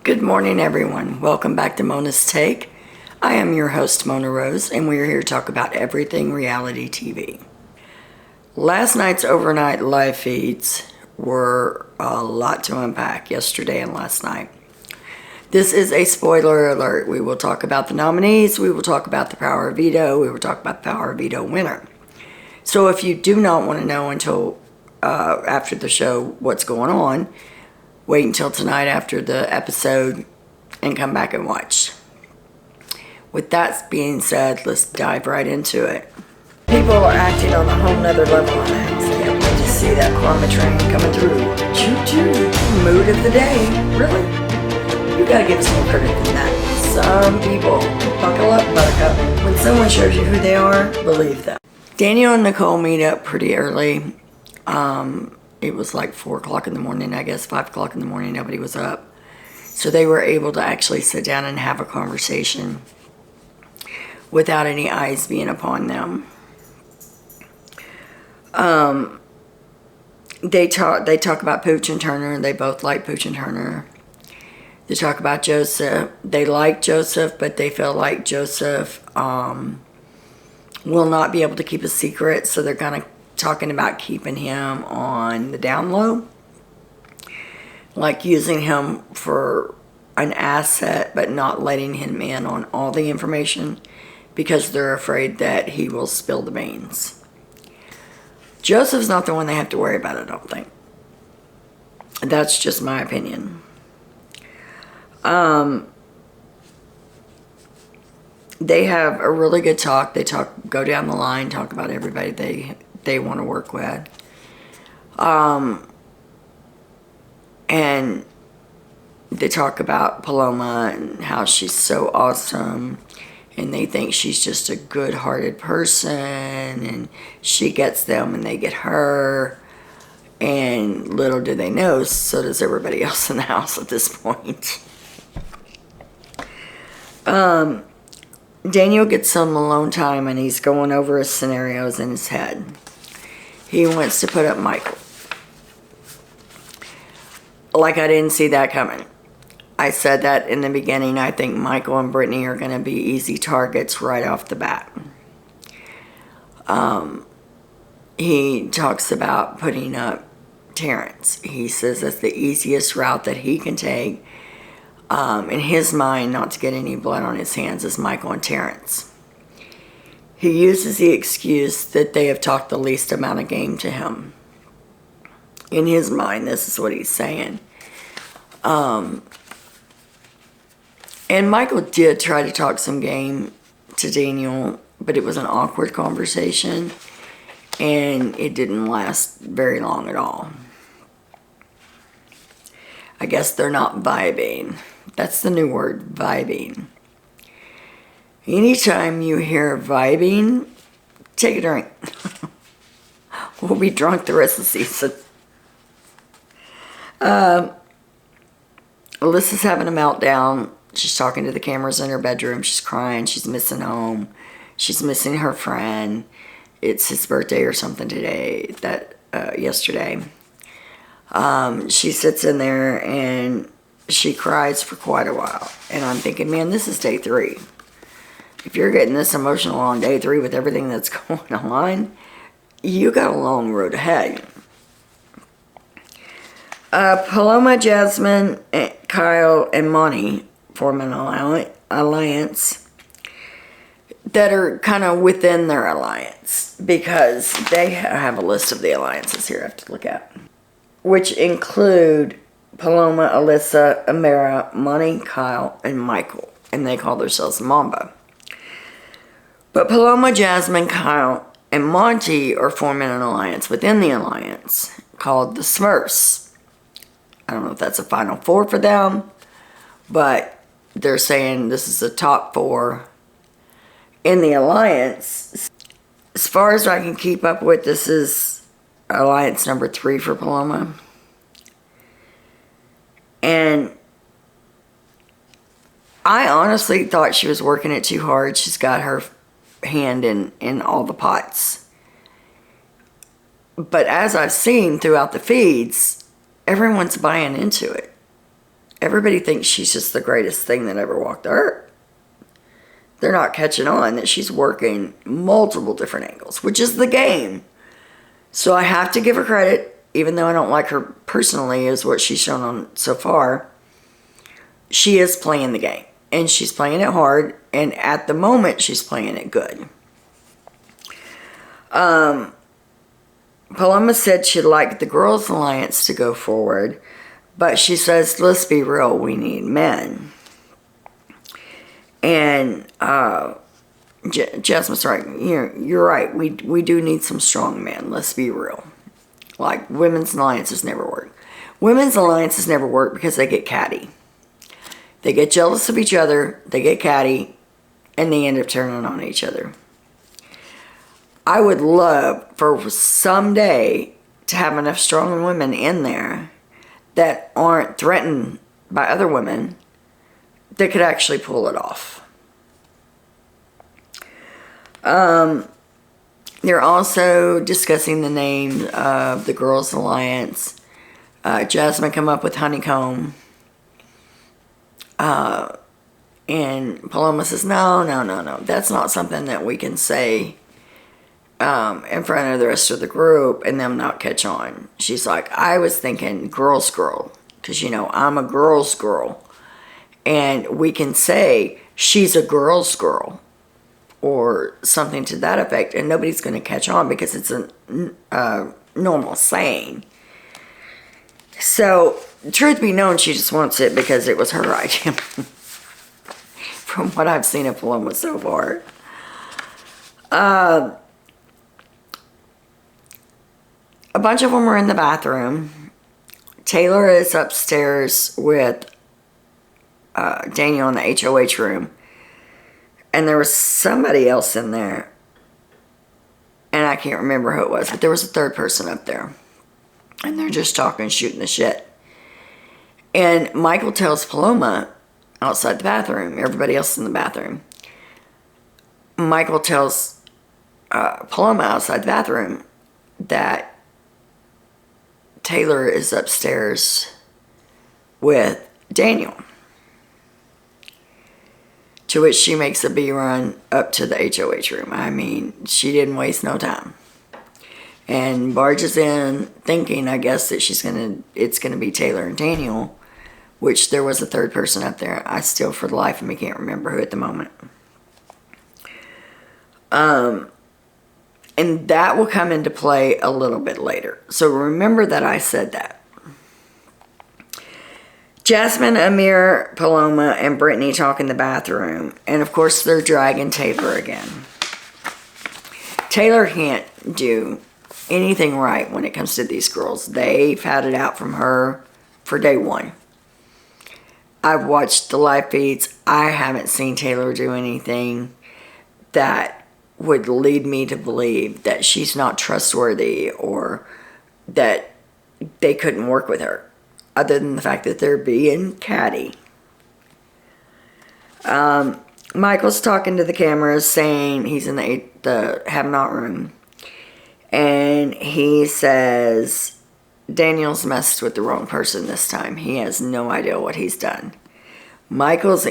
Good morning, everyone. Welcome back to Mona's Take. I am your host, Mona Rose, and we are here to talk about everything reality TV. Last night's overnight live feeds were a lot to unpack yesterday and last night. This is a spoiler alert. We will talk about the nominees, we will talk about the Power of Veto, we will talk about the Power of Veto winner. So if you do not want to know until after the show what's going on, wait until tonight after the episode and come back and watch. With that being said, let's dive right into it. People are acting on a whole nother level on that. Can't wait to see that karma train coming through. Choo-choo. Mood of the day. Really? You gotta give us more credit than that. Some people, buckle up, buttercup. When someone shows you who they are, believe them. Daniel and Nicole meet up pretty early. It was like 4 o'clock in the morning, I guess, 5 o'clock in the morning, nobody was up. So they were able to actually sit down and have a conversation without any eyes being upon them. They talk about Pooch and Turner. They both like Pooch and Turner. They talk about Joseph. They like Joseph, but they feel like Joseph will not be able to keep a secret, so they're kind of talking about keeping him on the down low, like using him for an asset but not letting him in on all the information because they're afraid that he will spill the beans. Joseph's not the one they have to worry about, I don't think. That's just my opinion. They have a really good talk. They go down the line, talk about everybody they want to work with. And they talk about Paloma and how she's so awesome, and they think she's just a good-hearted person, and she gets them and they get her, and little do they know, so does everybody else in the house at this point. Daniel gets some alone time and he's going over his scenarios in his head. He wants to put up Michael. Like, I didn't see that coming. I said that in the beginning. I think Michael and Brittany are going to be easy targets right off the bat. He talks about putting up Terrence. He says that's the easiest route that he can take. In his mind, not to get any blood on his hands, is Michael and Terrence. He uses the excuse that they have talked the least amount of game to him. In his mind, this is what he's saying. And Michael did try to talk some game to Daniel, but it was an awkward conversation, and it didn't last very long at all. I guess they're not vibing. That's the new word, vibing. Anytime you hear vibing, take a drink. We'll be drunk the rest of the season. Alyssa's having a meltdown. She's talking to the cameras in her bedroom. She's crying. She's missing home. She's missing her friend. It's his birthday or something today, yesterday. She sits in there and she cries for quite a while. And I'm thinking, man, this is day 3. If you're getting this emotional on day 3 with everything that's going on, you got a long road ahead. Paloma, Jasmine, Kyle, and Monty form an alliance that are kind of within their alliance, because they have a list of the alliances here I have to look at, which include Paloma, Alyssa, Amara, Monty, Kyle, and Michael, and they call themselves Mamba. But Paloma, Jasmine, Kyle, and Monty are forming an alliance within the alliance called the Smurfs. I don't know if that's a final 4 for them, but they're saying this is the top 4 in the alliance. As far as I can keep up with, this is alliance number 3 for Paloma. And I honestly thought she was working it too hard. She's got her hand in all the pots. But as I've seen throughout the feeds, everyone's buying into it. Everybody thinks she's just the greatest thing that ever walked the earth. They're not catching on that she's working multiple different angles, which is the game. So I have to give her credit, even though I don't like her personally, is what she's shown on so far. She is playing the game, and she's playing it hard, and at the moment, she's playing it good. Paloma said she'd like the Girls Alliance to go forward, but she says, let's be real, we need men. And Jasmine's right. You're right. We do need some strong men. Let's be real. Like, women's alliances never work. Women's alliances never work because they get catty. They get jealous of each other, they get catty, and they end up turning on each other. I would love for someday to have enough strong women in there that aren't threatened by other women that could actually pull it off. They're also discussing the name of the Girls Alliance. Jasmine come up with Honeycomb. And Paloma says, no. That's not something that we can say in front of the rest of the group and them not catch on. She's like, I was thinking girl's girl. Because, I'm a girl's girl. And we can say she's a girl's girl. Or something to that effect. And nobody's going to catch on because it's a normal saying. So, truth be known, she just wants it because it was her idea. From what I've seen of Paloma so far. A bunch of them were in the bathroom. Taylor is upstairs with Daniel in the HOH room. And there was somebody else in there. And I can't remember who it was. But there was a third person up there. And they're just talking, shooting the shit. And Michael tells Paloma outside the bathroom. Everybody else in the bathroom. Michael tells Paloma outside the bathroom that Taylor is upstairs with Daniel. To which she makes a bee-run up to the HOH room. I mean, she didn't waste no time. And barges in thinking, I guess, that it's gonna be Taylor and Daniel, which there was a third person up there. I still, for the life of me, can't remember who at the moment. And that will come into play a little bit later. So remember that I said that. Jasmine, Amir, Paloma, and Brittany talk in the bathroom. And of course, they're dragging Taylor again. Taylor can't do anything right when it comes to these girls. They've had it out from her for day one. I've watched the live feeds. I haven't seen Taylor do anything that would lead me to believe that she's not trustworthy or that they couldn't work with her. Other than the fact that they're being catty. Michael's talking to the cameras saying he's in the have-not room. And he says, Daniel's messed with the wrong person this time. He has no idea what he's done. Michael's,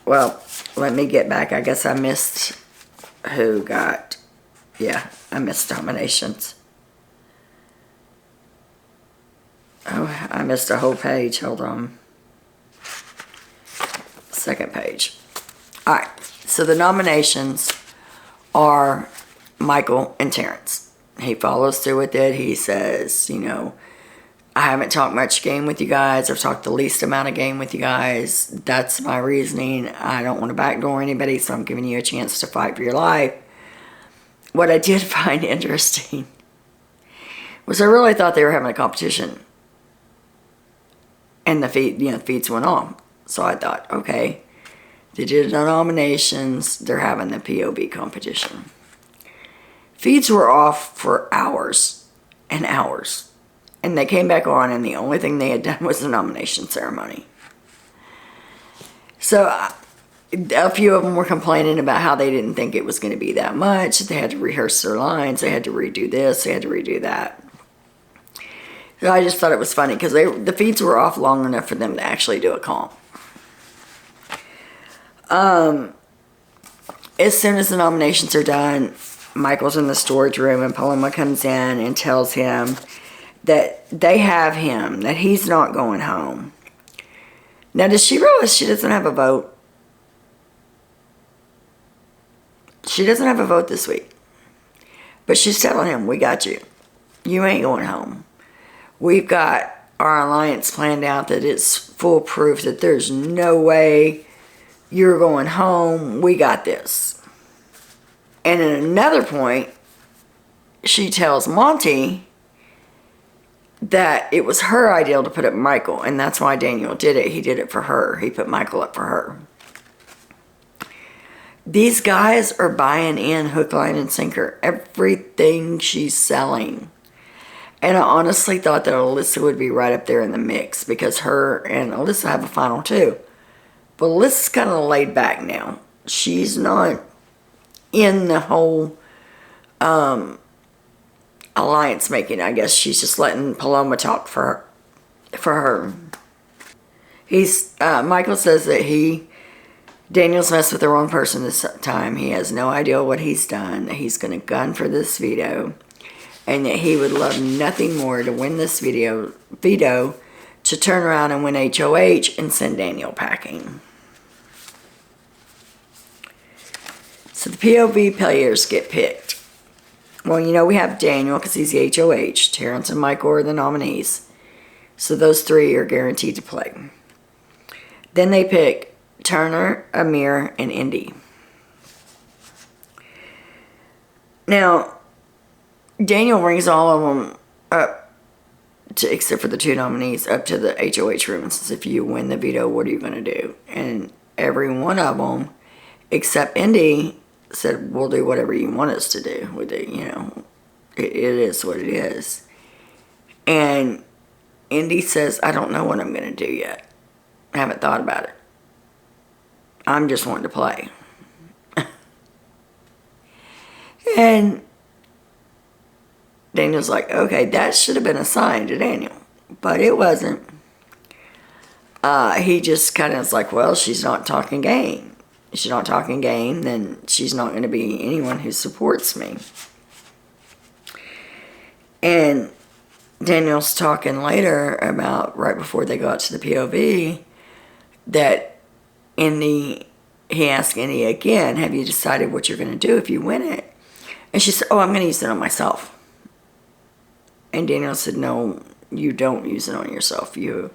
well, let me get back. I guess I missed who got, I missed nominations. Oh, I missed a whole page. Hold on. Second page. Alright, so the nominations are Michael and Terrence. He follows through with it. He says, I haven't talked much game with you guys. I've talked the least amount of game with you guys. That's my reasoning. I don't want to backdoor anybody, so I'm giving you a chance to fight for your life. What I did find interesting was I really thought they were having a competition. And the feeds went on. So I thought, okay, they did the nominations. They're having the POV competition. Feeds were off for hours and hours. And they came back on, and the only thing they had done was the nomination ceremony. So a few of them were complaining about how they didn't think it was going to be that much. They had to rehearse their lines. They had to redo this. They had to redo that. So I just thought it was funny because the feeds were off long enough for them to actually do a call. As soon as the nominations are done, Michael's in the storage room and Paloma comes in and tells him that they have him, that he's not going home. Now, does she realize she doesn't have a vote? She doesn't have a vote this week. But she's telling him, we got you. You ain't going home. We've got our alliance planned out that it's foolproof, that there's no way you're going home. We got this. And at another point, she tells Monty that it was her idea to put up Michael, and that's why Daniel did it. He did it for her. He put Michael up for her. These guys are buying in hook, line, and sinker. Everything she's selling. And I honestly thought that Alyssa would be right up there in the mix because her and Alyssa have a final too. But Alyssa's kind of laid back now. She's not in the whole alliance making. I guess she's just letting Paloma talk for her. Michael says that Daniel's messed with the wrong person this time. He has no idea what he's done. That he's going to gun for this veto. And that he would love nothing more to win this veto to turn around and win HOH and send Daniel packing. So the POV players get picked. Well, we have Daniel because he's the HOH. Terrence and Michael are the nominees. So those three are guaranteed to play. Then they pick Turner, Amir, and Indy. Now, Daniel brings all of them up, except for the two nominees, up to the HOH room and says, if you win the veto, what are you going to do? And every one of them, except Indy, said, we'll do whatever you want us to do with it. It is what it is. And Indy says, I don't know what I'm going to do yet. I haven't thought about it. I'm just wanting to play. And Daniel's like, okay, that should have been a sign to Daniel. But it wasn't. He just kind of was like, well, she's not talking game. If she's not talking game, then she's not going to be anyone who supports me. And Daniel's talking later about, right before they go out to the POV, that he asked Indy again, have you decided what you're going to do if you win it? And she said, I'm going to use it on myself. And Daniel said, no, you don't use it on yourself. You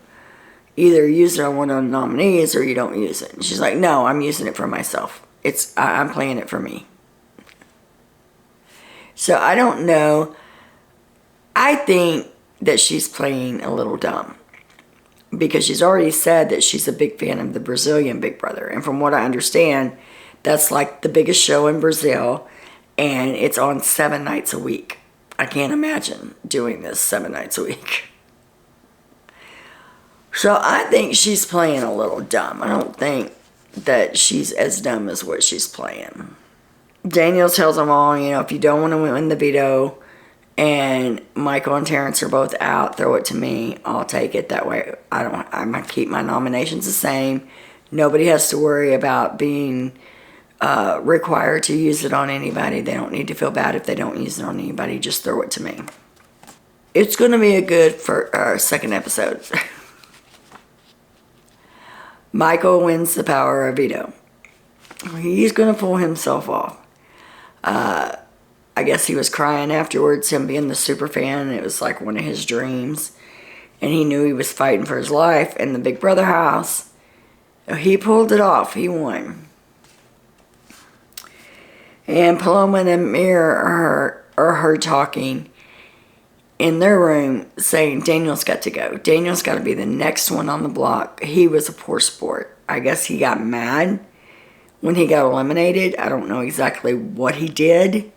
either use it on one of the nominees or you don't use it. And she's like, no, I'm using it for myself. I'm playing it for me. So I don't know. I think that she's playing a little dumb. Because she's already said that she's a big fan of the Brazilian Big Brother. And from what I understand, that's like the biggest show in Brazil. And it's on 7 nights a week. I can't imagine doing this 7 nights a week. So I think she's playing a little dumb. I don't think that she's as dumb as what she's playing. Daniel tells them all, if you don't want to win the veto and Michael and Terrence are both out, throw it to me. I'll take it. That way I'm going to keep my nominations the same. Nobody has to worry about being required to use it on anybody. They don't need to feel bad if they don't use it on anybody. Just throw it to me. It's going to be a good second episode. Michael wins the power of veto. He's going to pull himself off. I guess he was crying afterwards, him being the super fan. It was like one of his dreams. And he knew he was fighting for his life in the Big Brother house. He pulled it off. He won. And Paloma and Amir are her talking in their room saying Daniel's got to go. Daniel's got to be the next one on the block. He was a poor sport. I guess he got mad when he got eliminated. I don't know exactly what he did,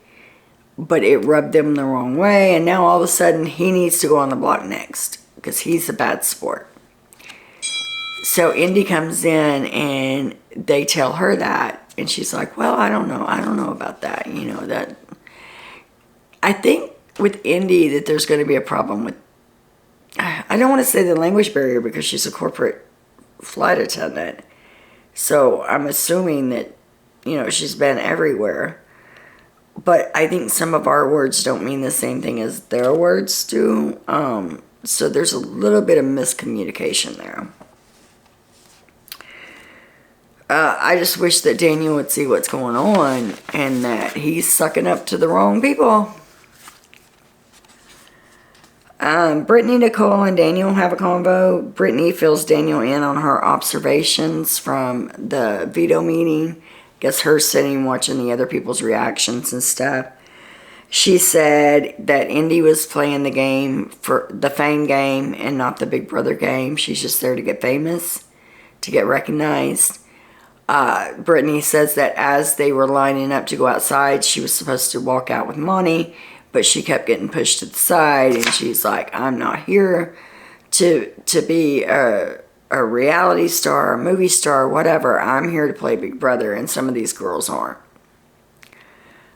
but it rubbed them the wrong way. And now all of a sudden he needs to go on the block next because he's a bad sport. So Indy comes in and they tell her that. And she's like, well, I don't know. I don't know about that. That I think with Indy that there's going to be a problem with I don't want to say the language barrier because she's a corporate flight attendant. So I'm assuming that, she's been everywhere. But I think some of our words don't mean the same thing as their words do. So there's a little bit of miscommunication there. I just wish that Daniel would see what's going on and that he's sucking up to the wrong people. Brittany, Nicole, and Daniel have a convo. Brittany fills Daniel in on her observations from the veto meeting. Guess her sitting watching the other people's reactions and stuff. She said that Indy was playing the game for the fame game and not the Big Brother game. She's just there to get famous, to get recognized. Brittany says that as they were lining up to go outside, she was supposed to walk out with Monty, but she kept getting pushed to the side, and she's like, I'm not here to be a reality star, a movie star, whatever. I'm here to play Big Brother, and some of these girls aren't.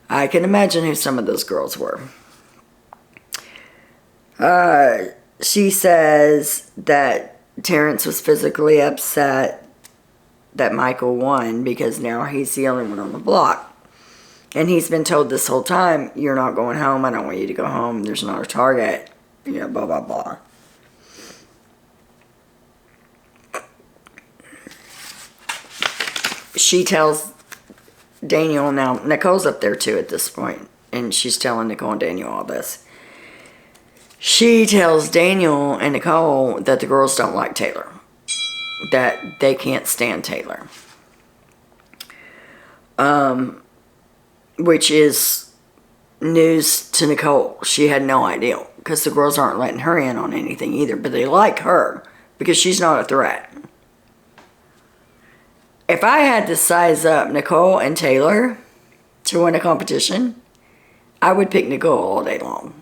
I can imagine who some of those girls were. She says that Terrence was physically upset that Michael won because now he's the only one on the block. And he's been told this whole time, you're not going home, I don't want you to go home, there's not a target, blah, blah, blah. She tells Daniel, now Nicole's up there too at this point, and she's telling Nicole and Daniel all this. She tells Daniel and Nicole that the girls don't like Taylor, that they can't stand Taylor. Which is news to Nicole. She had no idea because the girls aren't letting her in on anything either, but they like her because she's not a threat. If I had to size up Nicole and Taylor to win a competition, I would pick Nicole all day long.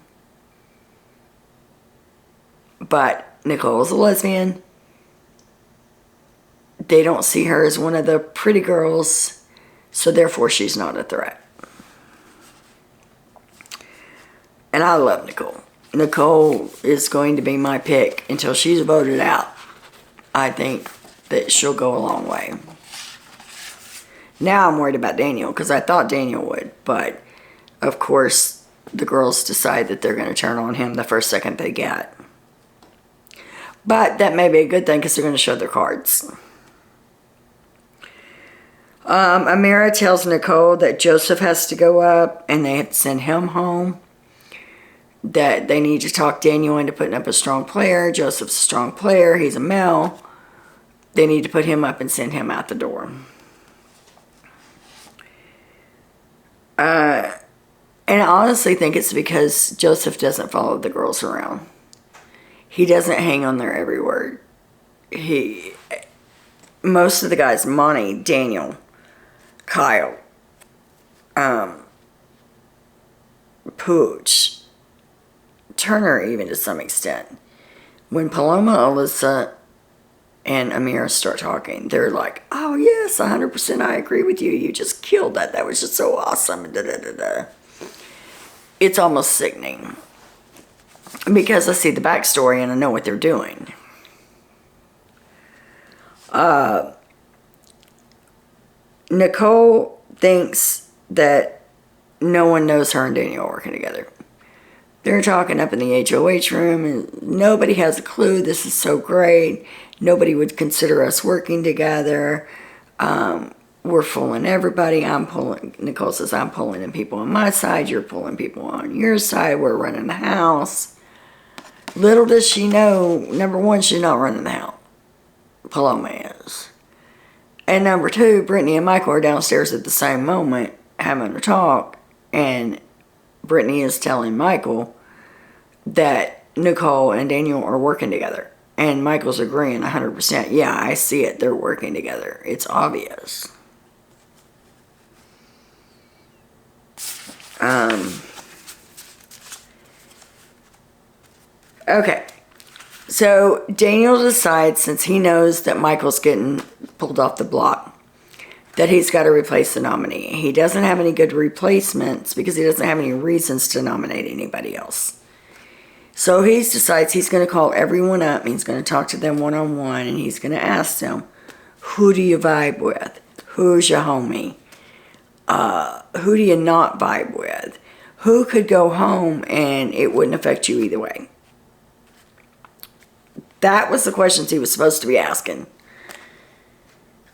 But Nicole's a lesbian. They don't see her as one of the pretty girls, so therefore she's not a threat. And I love Nicole. Nicole is going to be my pick until she's voted out. I think that she'll go a long way. Now I'm worried about Daniel because I thought Daniel would, but of course the girls decide that they're going to turn on him the first second they get. But that may be a good thing because they're going to show their cards. Amira tells Nicole that Joseph has to go up and they have to send him home. That they need to talk Daniel into putting up a strong player. Joseph's a strong player. He's a male. They need to put him up and send him out the door. And I honestly think it's because Joseph doesn't follow the girls around. He doesn't hang on their every word. Most of the guys, Monty, Daniel, Kyle, Pooch, Turner even to some extent. When Paloma, Alyssa, and Amira start talking, they're like, oh yes, 100% I agree with you. You just killed that. That was just so awesome. Da, da, da, da. It's almost sickening. Because I see the backstory and I know what they're doing. Nicole thinks that no one knows her and Daniel are working together. They're talking up in the HOH room and nobody has a clue. This is so great. Nobody would consider us working together. We're fooling everybody. Nicole says, I'm pulling in people on my side. You're pulling people on your side. We're running the house. Little does she know, number one, she's not running the house. Paloma is. And number two, Brittany and Michael are downstairs at the same moment having a talk, and Brittany is telling Michael that Nicole and Daniel are working together. And Michael's agreeing 100%. Yeah, I see it. They're working together. It's obvious. Okay. So Daniel decides, since he knows that Michael's getting pulled off the block, that he's got to replace the nominee. He doesn't have any good replacements because he doesn't have any reasons to nominate anybody else. So he decides he's going to call everyone up, and he's going to talk to them one-on-one, and he's going to ask them, who do you vibe with? Who's your homie? Who do you not vibe with? Who could go home and it wouldn't affect you either way? That was the questions he was supposed to be asking.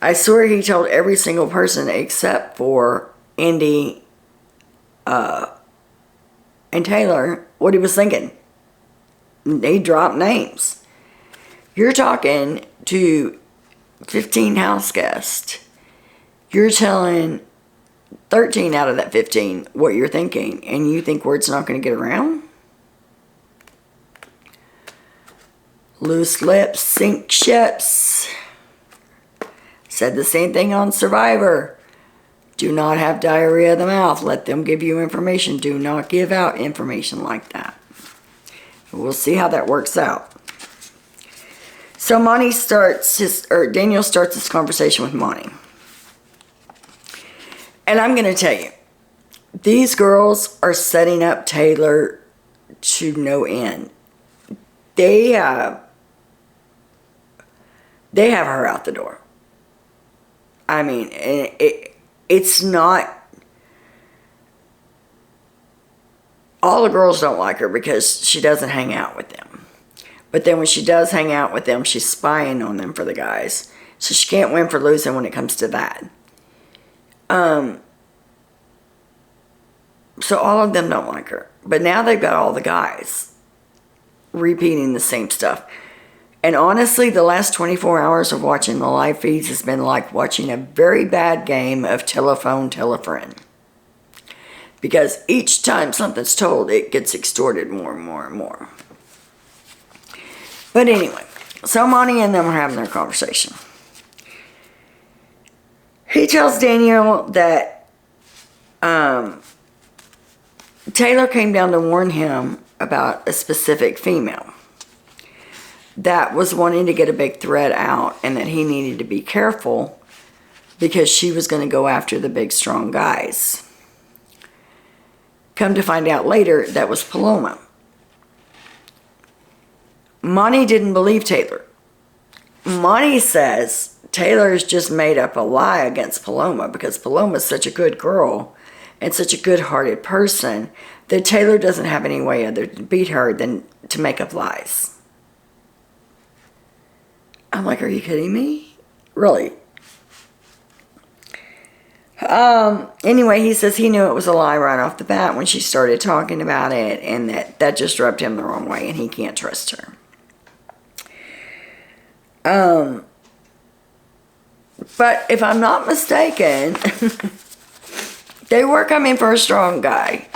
I swear he told every single person except for Indy and Taylor what he was thinking. They dropped names. You're talking to 15 house guests. You're telling 13 out of that 15 what you're thinking, and you think word's not going to get around? Loose lips sink ships. Said the same thing on Survivor. Do not have diarrhea of the mouth. Let them give you information. Do not give out information like that. We'll see how that works out. So Daniel starts his conversation with Monty. And I'm going to tell you, these girls are setting up Taylor to no end. They have her out the door. I mean, it's not... All the girls don't like her because she doesn't hang out with them. But then when she does hang out with them, she's spying on them for the guys. So she can't win for losing when it comes to that. So all of them don't like her. But now they've got all the guys repeating the same stuff. And honestly, the last 24 hours of watching the live feeds has been like watching a very bad game of telephone tell a friend. Because each time something's told, it gets extorted more and more and more. But anyway, so Monty and them are having their conversation. He tells Daniel that Taylor came down to warn him about a specific female that was wanting to get a big threat out, and that he needed to be careful because she was going to go after the big strong guys. Come to find out later, that was Paloma. Monty didn't believe Taylor. Monty says Taylor's just made up a lie against Paloma because Paloma's such a good girl and such a good-hearted person that Taylor doesn't have any way other to beat her than to make up lies. I'm like, are you kidding me? Really? Anyway, he says he knew it was a lie right off the bat when she started talking about it, and that just rubbed him the wrong way, and he can't trust her. But if I'm not mistaken, they were coming for a strong guy.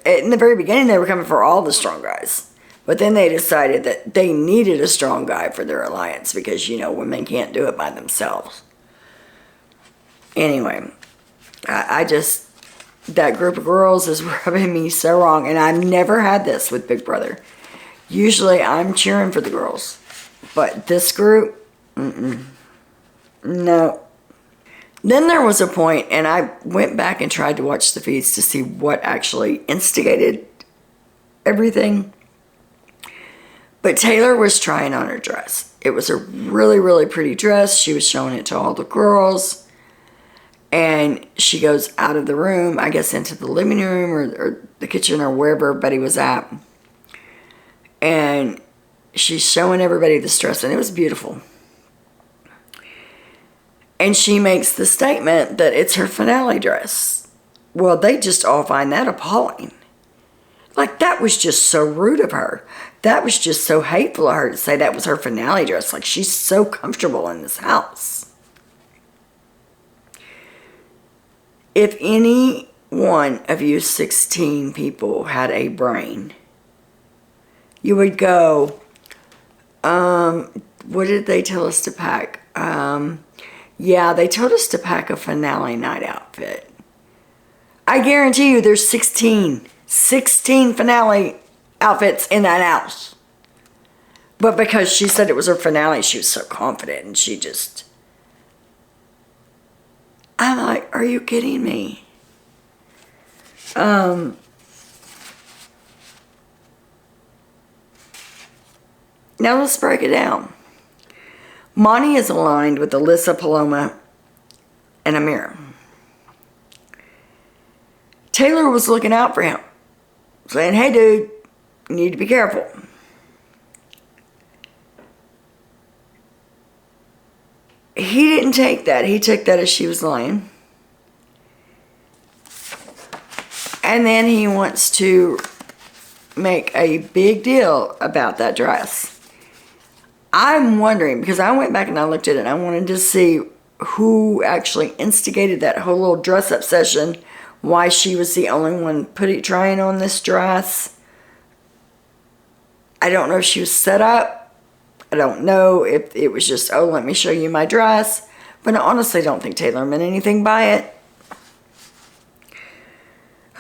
In the very beginning, they were coming for all the strong guys. But then they decided that they needed a strong guy for their alliance because, you know, women can't do it by themselves. Anyway, I just, that group of girls is rubbing me so wrong. And I've never had this with Big Brother. Usually I'm cheering for the girls. But this group, no. Then there was a point, and I went back and tried to watch the feeds to see what actually instigated everything. But Taylor was trying on her dress. It was a really, really pretty dress. She was showing it to all the girls. And she goes out of the room, I guess into the living room or the kitchen or wherever everybody was at. And she's showing everybody this dress, and it was beautiful. And she makes the statement that it's her finale dress. Well, they just all find that appalling. Like, that was just so rude of her. That was just so hateful of her to say that was her finale dress. Like, she's so comfortable in this house. If any one of you 16 people had a brain, you would go, what did they tell us to pack? Yeah, they told us to pack a finale night outfit. I guarantee you there's 16 finale outfits in that house. But because she said it was her finale, she was so confident, and she just... I'm like, are you kidding me? Now let's break it down. Monty is aligned with Alyssa, Paloma, and Amira. Taylor was looking out for him, saying, hey dude, you need to be careful. He didn't take that. He took that as she was lying. And then he wants to make a big deal about that dress. I'm wondering, because I went back and I looked at it, and I wanted to see who actually instigated that whole little dress-up session, why she was the only one trying on this dress. I don't know if she was set up. I don't know if it was just, oh, let me show you my dress. But I honestly don't think Taylor meant anything by it.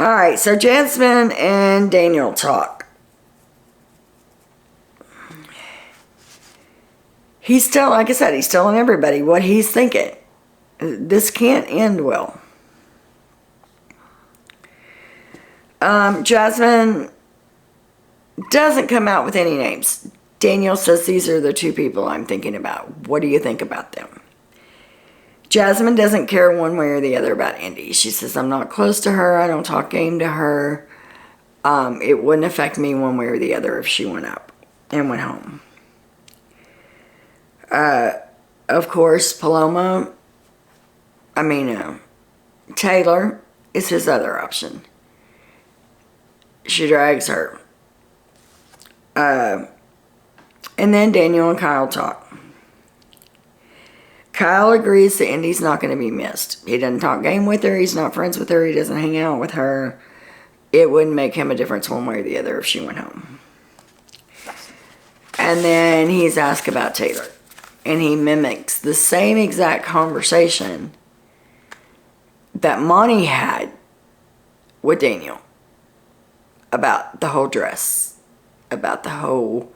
Alright, so Jasmine and Daniel talk. Like I said, he's telling everybody what he's thinking. This can't end well. Jasmine doesn't come out with any names. Daniel says, these are the two people I'm thinking about. What do you think about them? Jasmine doesn't care one way or the other about Indy. She says, I'm not close to her. I don't talk game to her. It wouldn't affect me one way or the other if she went up and went home. Of course, Taylor is his other option. She drags her. And then Daniel and Kyle talk. Kyle agrees that Indy's not going to be missed. He doesn't talk game with her. He's not friends with her. He doesn't hang out with her. It wouldn't make him a difference one way or the other if she went home. And then he's asked about Taylor. And he mimics the same exact conversation that Monty had with Daniel about the whole dress, about the whole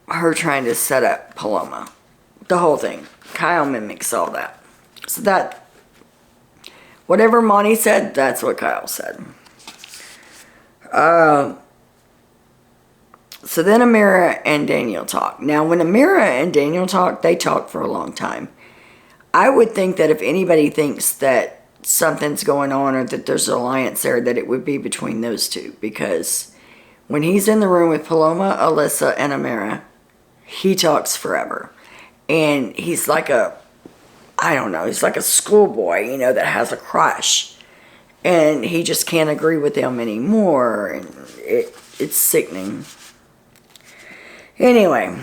her trying to set up Paloma, the whole thing. Kyle mimics all that. So that, whatever Monty said, that's what Kyle said. So then Amira and Daniel talk. Now, when Amira and Daniel talk, they talk for a long time. I would think that if anybody thinks that something's going on or that there's an alliance there, that it would be between those two. Because when he's in the room with Paloma, Alyssa, and Amira, he talks forever. And he's like he's like a schoolboy, that has a crush. And he just can't agree with them anymore. And it's sickening. Anyway,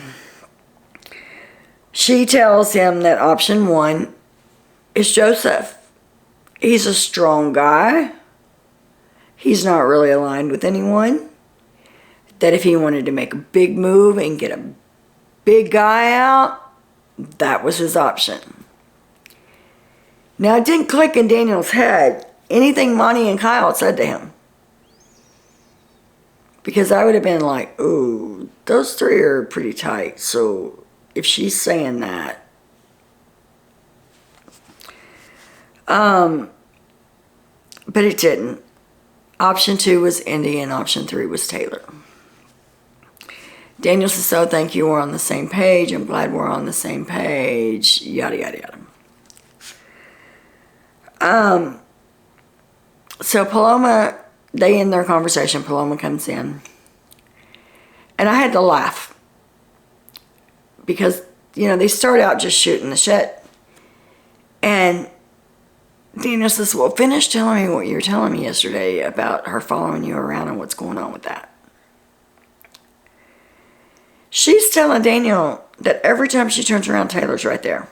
she tells him that option one is Joseph. He's a strong guy. He's not really aligned with anyone. That if he wanted to make a big move and get a big guy out, that was his option. Now, it didn't click in Daniel's head anything Monty and Kyle said to him. Because I would have been like, ooh, those three are pretty tight. So if she's saying that. But it didn't. Option 2 was Indy and option 3 was Taylor. Daniel says, so thank you, we're on the same page. I'm glad we're on the same page. Yada, yada, yada. So Paloma, they end their conversation. Paloma comes in. And I had to laugh. Because, they start out just shooting the shit. And Daniel says, well, finish telling me what you were telling me yesterday about her following you around and what's going on with that. She's telling Daniel that every time she turns around, Taylor's right there.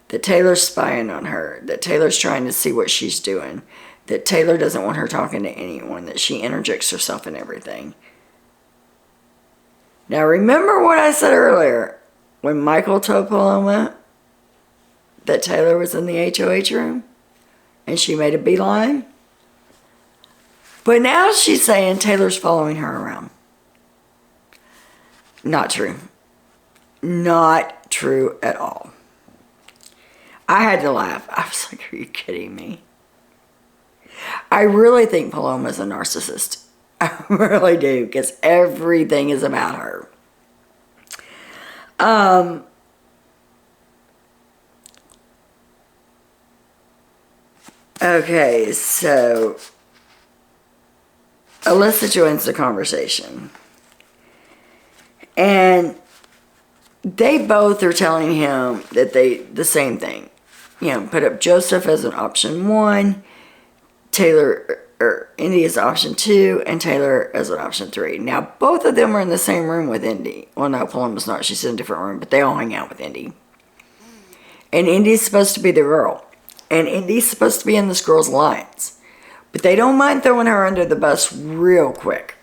That Taylor's spying on her. That Taylor's trying to see what she's doing. That Taylor doesn't want her talking to anyone. That she interjects herself in everything. Now remember what I said earlier. When Michael told Paloma that Taylor was in the HOH room. And she made a beeline. But now she's saying Taylor's following her around. Not true. Not true at all. I had to laugh. I was like, are you kidding me? I really think Paloma's a narcissist. I really do, because everything is about her. Okay, so Alyssa joins the conversation. And they both are telling him that the same thing. You know, put up Joseph as an option 1, Taylor, or Indy as option 2, and Taylor as an option 3. Now, both of them are in the same room with Indy. Well, no, Paloma's not. She's in a different room, but they all hang out with Indy. And Indy's supposed to be the girl. And Indy's supposed to be in this girl's alliance. But they don't mind throwing her under the bus real quick.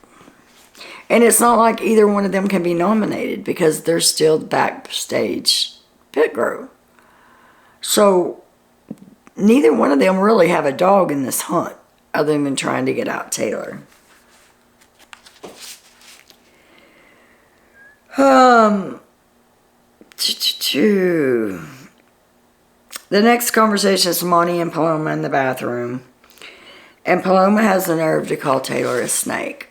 And it's not like either one of them can be nominated because they're still backstage pit crew. So neither one of them really have a dog in this hunt other than trying to get out Taylor. The next conversation is Monty and Paloma in the bathroom. And Paloma has the nerve to call Taylor a snake.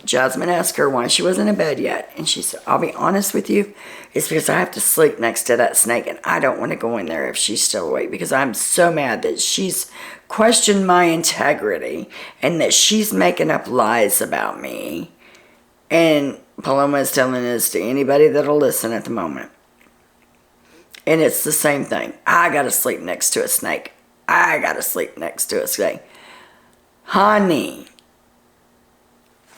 Jasmine asked her why she wasn't in bed yet. And she said, I'll be honest with you, it's because I have to sleep next to that snake. And I don't want to go in there if she's still awake. Because I'm so mad that she's questioned my integrity. And that she's making up lies about me. And Paloma is telling this to anybody that'll listen at the moment. And it's the same thing. I gotta sleep next to a snake. I gotta sleep next to a snake. Honey,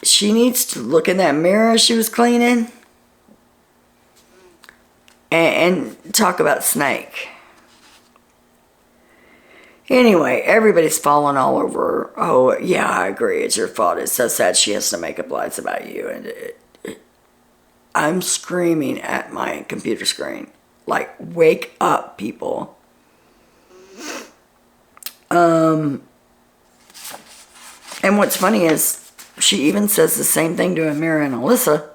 she needs to look in that mirror she was cleaning and talk about snake. Anyway, everybody's falling all over her. Oh, yeah, I agree. It's your fault. It's so sad she has to make up lies about you. And I'm screaming at my computer screen. Like, wake up, people. And what's funny is she even says the same thing to Amira and Alyssa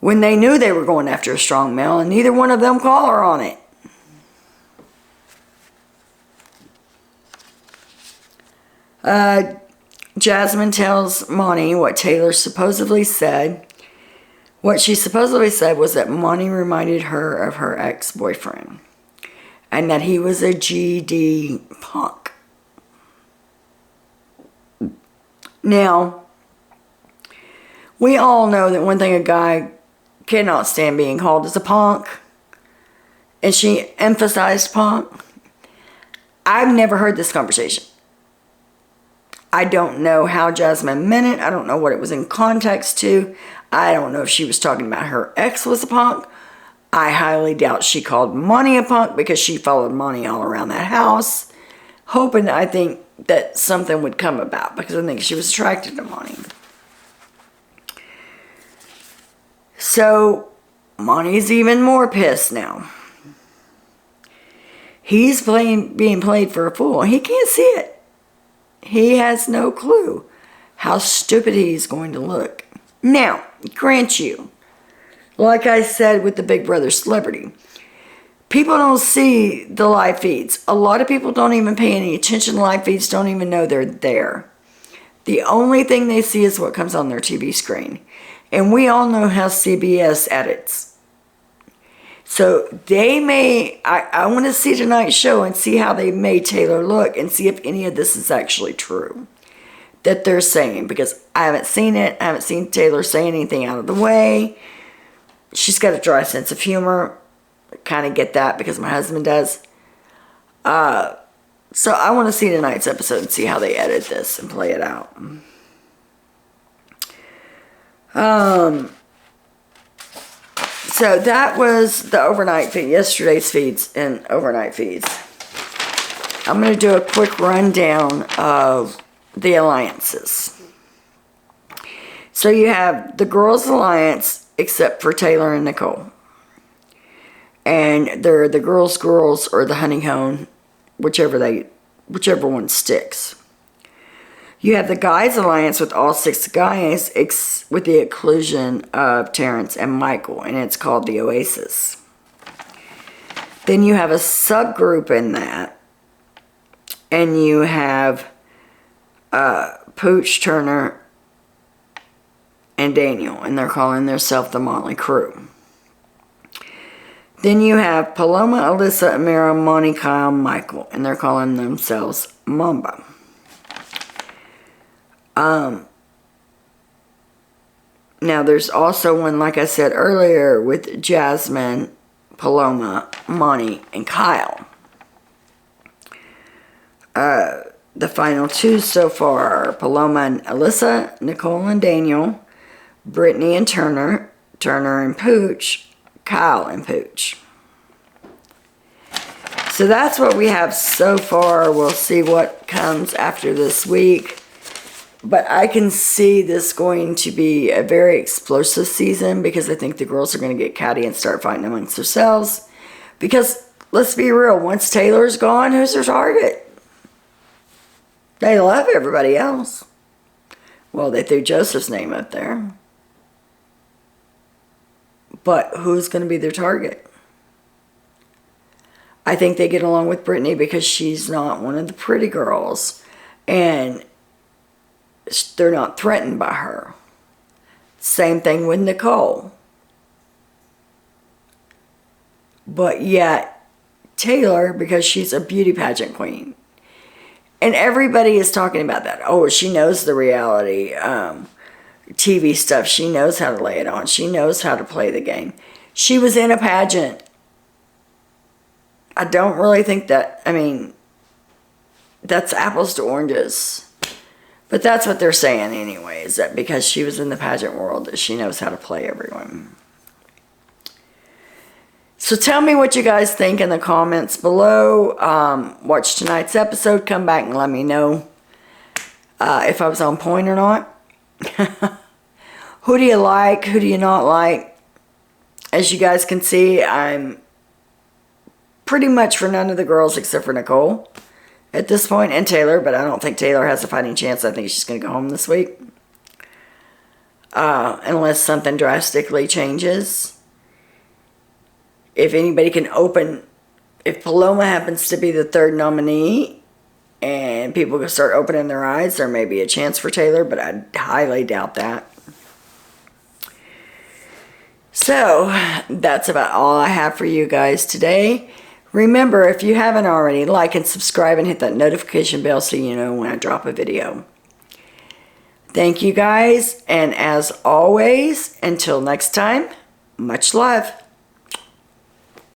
when they knew they were going after a strong male, and neither one of them call her on it. Jasmine tells Monty what Taylor supposedly said. What she supposedly said was that Monty reminded her of her ex-boyfriend and that he was a GD punk. Now, we all know that one thing a guy cannot stand being called is a punk, and she emphasized punk. I've never heard this conversation. I don't know how Jasmine meant it. I don't know what it was in context to. I don't know if she was talking about her ex was a punk. I highly doubt she called Monty a punk because she followed Monty all around that house, hoping, I think, that something would come about because I think she was attracted to Monty. So, Monty's even more pissed now. He's being played for a fool. He can't see it. He has no clue how stupid he's going to look. Now, grant you, like I said with the Big Brother celebrity, people don't see the live feeds. A lot of people don't even pay any attention to live feeds, don't even know they're there. The only thing they see is what comes on their TV screen. And we all know how CBS edits. So they may, I want to see tonight's show and see how they made Taylor look and see if any of this is actually true that they're saying, because I haven't seen it. I haven't seen Taylor say anything out of the way. She's got a dry sense of humor. I kind of get that because my husband does. So I want to see tonight's episode and see how they edit this and play it out. So that was the overnight feed, yesterday's feeds and overnight feeds. I'm going to do a quick rundown of the alliances. So you have the Girls Alliance, except for Taylor and Nicole. And they're the Girls or the Honeycomb, whichever one sticks. You have the Guys Alliance with all 6 guys, with the exclusion of Terrence and Michael, and it's called the Oasis. Then you have a subgroup in that, and you have Pooch, Turner, and Daniel, and they're calling themselves the Motley Crew. Then you have Paloma, Alyssa, Amira, Monty, Kyle, Michael, and they're calling themselves Mamba. Now there's also one, like I said earlier, with Jasmine, Paloma, Monty, and Kyle. The final two so far are Paloma and Alyssa, Nicole and Daniel, Brittany and Turner, Turner and Pooch, Kyle and Pooch. So that's what we have so far. We'll see what comes after this week. But I can see this going to be a very explosive season because I think the girls are going to get catty and start fighting amongst themselves. Because, let's be real, once Taylor's gone, who's their target? They love everybody else. Well, they threw Joseph's name up there. But who's going to be their target? I think they get along with Brittany because she's not one of the pretty girls. And they're not threatened by her. Same thing with Nicole. But yet, Taylor, because she's a beauty pageant queen. And everybody is talking about that. Oh, she knows the reality TV stuff. She knows how to lay it on. She knows how to play the game. She was in a pageant. I don't really think that, I mean, that's apples to oranges. But that's what they're saying anyway, is that because she was in the pageant world, that she knows how to play everyone. So tell me what you guys think in the comments below. Watch tonight's episode. Come back and let me know if I was on point or not. Who do you like? Who do you not like? As you guys can see, I'm pretty much for none of the girls except for Nicole at this point, and Taylor, but I don't think Taylor has a fighting chance. I think she's going to go home this week. Unless something drastically changes. If anybody can open, if Paloma happens to be the third nominee and people can start opening their eyes, there may be a chance for Taylor, but I highly doubt that. So, that's about all I have for you guys today. Remember, if you haven't already, like and subscribe and hit that notification bell so you know when I drop a video. Thank you guys, and as always, until next time, much love.